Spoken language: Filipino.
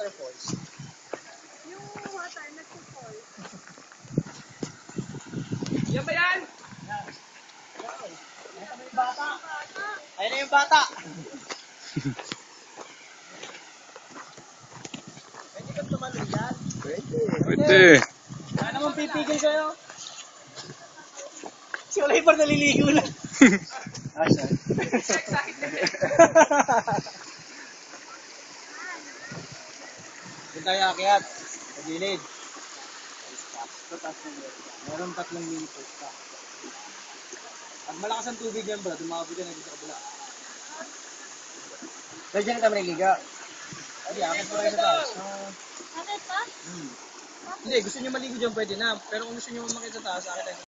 waterfalls. Yung water, nag-fall. Yan ba yan? Yan. Ayan yung bata. Ayan na yung bata. Pwede ka tumalon yan? Pwede. Wala namang pipigil sa'yo. Si Oliver naliligo lang. Asa? Doon tayo akyat. Sa gilid. Meron 3 minutes pa. Pag malakas ang tubig yan, bro, dumabog ka na dito sa kabila. Pwede dyan kami naliga. Hindi, akit mo tayo sa taas. Bakit pa? Hindi, gusto nyo maligo dyan, pwede na. Pero kung gusto nyo makita sa taas, akit tayo sa